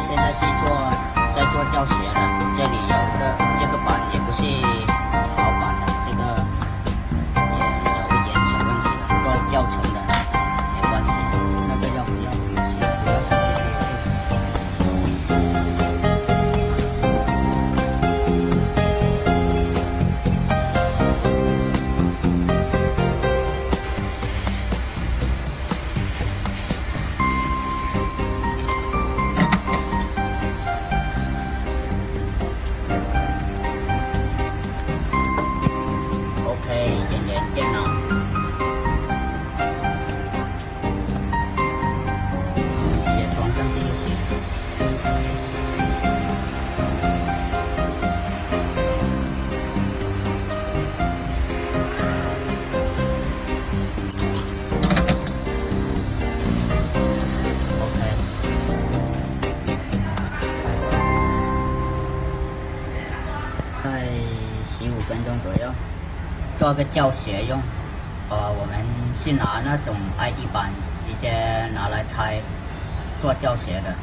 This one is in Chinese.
现在是在做教学的，这里有一个这个板也不是好板的，这个也有一点小问题的，不过教程的没关系，那个要不要没关系，主要是这个。OK， 已经连电脑，直接装上去就行。OK， 在15分钟左右。做个教学用，我们是拿那种 ID 板直接拿来拆，做教学的。